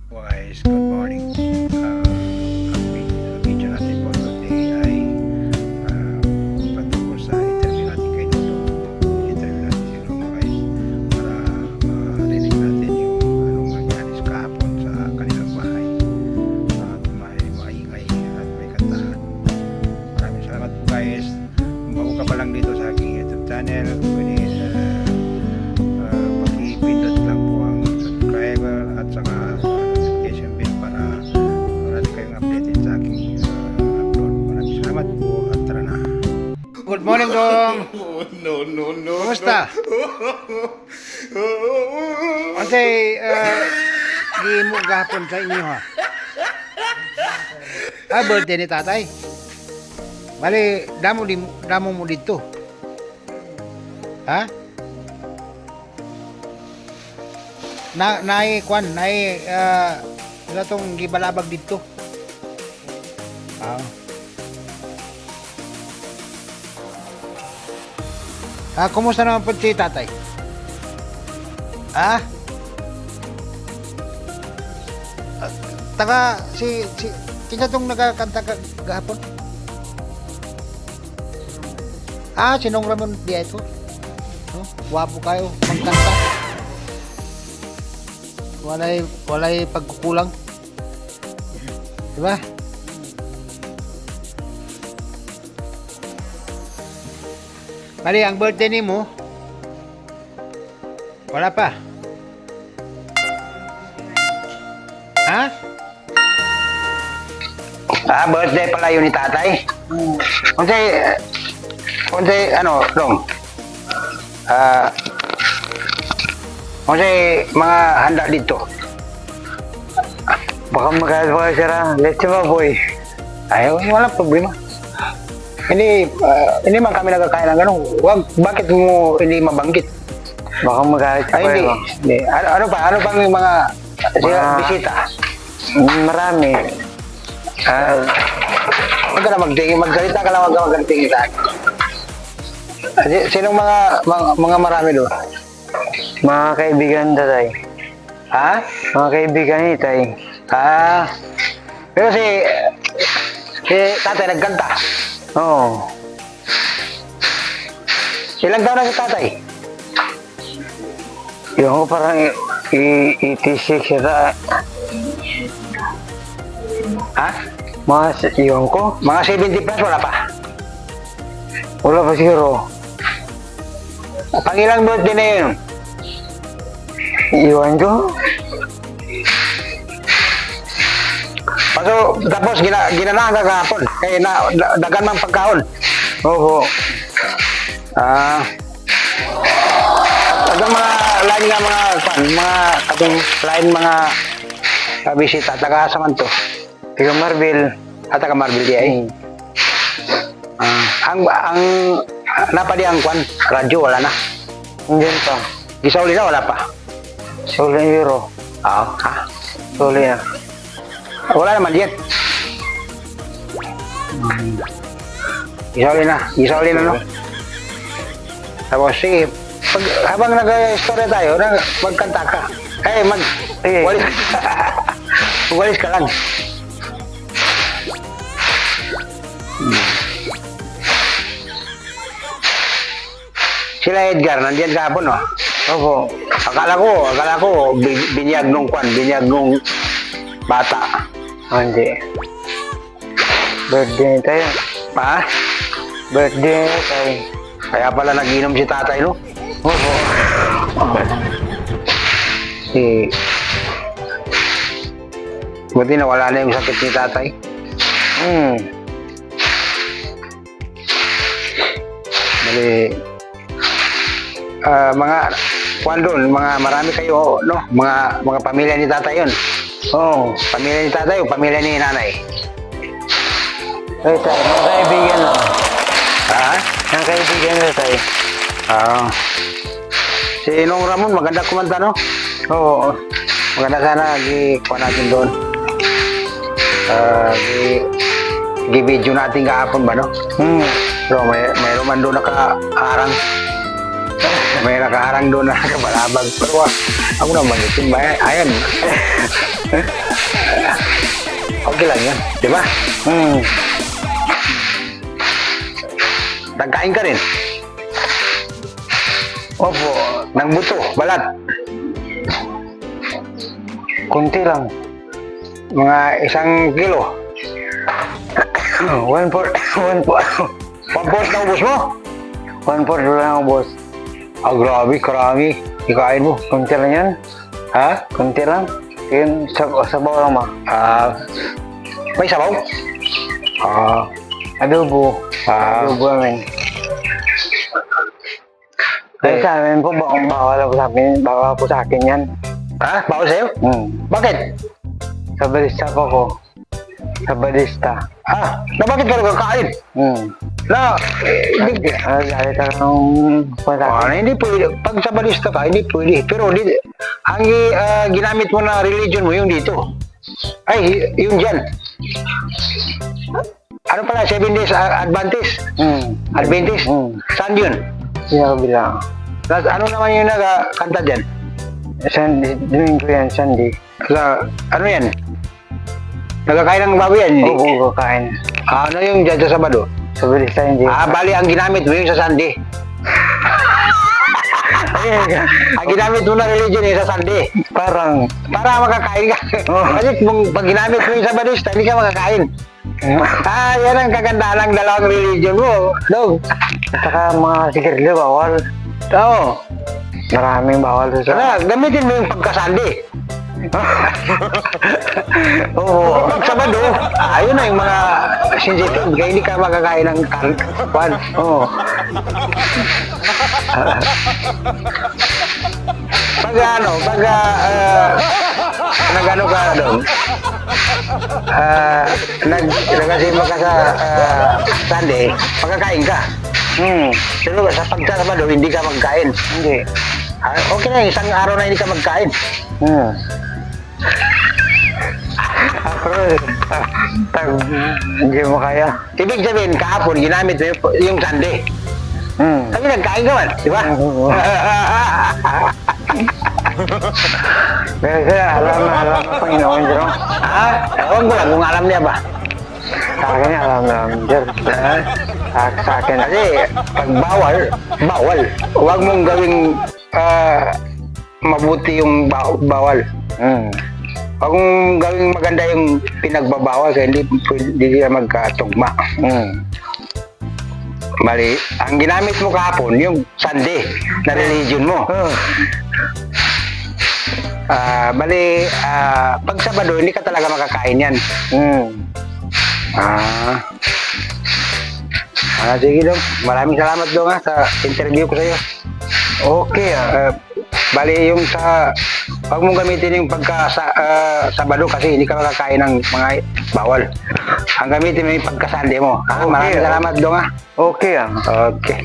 Guys, good morning. Ang video natin po today ay patungkol sa interview natin kay Dudong. Interview natin si Dudong guys para marinig natin yung anong nangyari kahapon sa kanilang bahay. At may maingay at may kantahan. Maraming salamat po guys. Kung bago ka pa lang dito sa aking YouTube channel, pwede pakipindot lang po ang subscriber at saka notification bell para marami kayong updated sa aking upload. Maraming salamat po at tara na. Good morning Dong! No. Kumusta? Kasi di mo gahapon sa inyo ha. Birthday ni tatay. Bali, damo mo dito. Ha? Naay wala tong gibalabag dito. Kumusta naman po si tatay? Taga si kinsa tong nagakanta gahapon? Sinong Ramon di ito? Wapo kayo magkanta. Walay pagkukulang. Diba? Mali, ang birthday ni mo wala pa. Birthday pala yun ni tatay. Unsay ano, Dong? Unsay mga handa dito? Baka magkagawa siya. Let's go, boy. Walang problema. Hindi man kami nagkakain ng ganun. Bakit mo hindi mabanggit? Baka magalit pa Hindi. Ano pang yung mga bisita? Marami. Huwag ka na magsalita ka lang, huwag ka magalitingin sa akin. Sinong mga marami doon? Mga kaibigan tatay. Mga kaibigan ni tay. Pero si tatay nagkanta. Oo. Ilang taon na si tatay? Yung ko parang 86 yata. Yung ko? Mga 70 plus wala pa? Wala pa siguro. Pangilang birthday na yun? Iwan ko? Tapos ginanahan ka kahapon. Kaya dagan mang pagkaon. Oo. Tagang mga lain nga mga bisita. Taga sa man to. Taga Marbil. Taga Marbil di ay. Ang napadi ang radyo wala na. Hindi pa. Gisauli na wala pa. Solo euro. Solo na. Wala naman diyan. Gisauli na no. Tapos sige, habang nag-story tayo, magkanta ka. Walis ka lang. Sila Edgar, nandiyan kahapon, no? Opo. Akala ko, binyag nung bata. Hindi. Birthday tayo. Birthday tayo. Kaya pala nag-inom si tatay, no? Opo. Buti nawala na yung sakit ni tatay. Bali, mga marami kayo, no? Mga pamilya ni tatay yun. Pamilya ni tatay o pamilya ni nanay? Ay, tayo. Mga kaibigan na. Mga kaibigan na tayo. Si Nong Ramon, maganda kumanta, no? Oo. Maganda sana, kuha natin doon. Gi-video natin kahapon ba, no? Pero mayroon man doon nakaharang. may nakaharang doon na kabalabag. Pero ako naman, itim ba? Ayan. Okay lang yan, di ba? Nagkain ka rin. Opo, Ng buto, balat. kunti lang. Mga 1 kilo. 1/4 1/4 na ubos mo? 1/4 lang ako, boss. Ah, grabe, karami. Ikain mo. Kunti lang yan. Ha? Kunti lang. Yun, sabaw lang ba? May sabaw? Adobo. Adobo namin. Kaya sa amin po, bawal po sa akin yan. Bawal sa'yo? Bakit? Sa barista po ko. Sa barista. Na bakit ka nagkakain? Na, Galit ako ng hindi pwede. Pag sa balista ka, hindi pwede. Pero ang ginamit mo na religion mo, yung dito. Ay, yun dyan. Ano pala, 7 days Adventist? Adventist? Saan yun? Sinakabilang. Tapos ano naman yung nagkanta dyan? Sunday, doing ko yan, Sunday. Ano yan? Nagkakain ng baboy yan? Hindi? Oo, kakain. Ano yung dyan sa Sabado? Sa barista, hindi. Bali, ang ginamit mo yung sa Sunday. Ang ginamit mo na religion yung sa Sunday. Parang, Para makakain ka. Kasi kung pag ginamit mo yung sa Badista, hindi ka makakain. Yan ang kagandahan ng dalawang religion mo. Dog. at saka mga sigarilyo, bawal. Oo. Maraming bawal sa Gamitin mo yung pagka-Sunday. Oo. Pag Sabado, ayun na yung mga sensitive. Kaya hindi ka makakain ng kwan. Oo. Pag nag-ano ka doon, nagasimba ka sa Sunday, pagkakain ka. Pero sa Sabado, hindi ka magkain. Hindi. Okay na, isang araw na hindi ka magkain. Hindi mo kaya. Ibig sabihin, kahapon, ginamit mo yung Sunday. Sabi, nagkain ka man, di ba? Kasi alam na Panginoon, Jero. Ewan ko lang kung alam niya ba. Sa akin, alam na, Jero. Sa akin. Kasi, pag bawal, bawal. Huwag mong gawing mabuti yung bawal. Huwag mong gawing maganda yung pinagbabawal kaya hindi sila magkatugma. Bali, ang ginamit mo kahapon, yung Sunday na religion mo. Pag Sabado, hindi ka talaga makakain yan. Sige dong. Maraming salamat dong sa interview ko sa'yo. Okay, Bali, yung huwag mong gamitin yung Sabado kasi hindi ka makakain ng mga bawal. Ang gamitin mo yung pagka-Sunday mo. Okay, Maraming salamat dong Okay, Okay.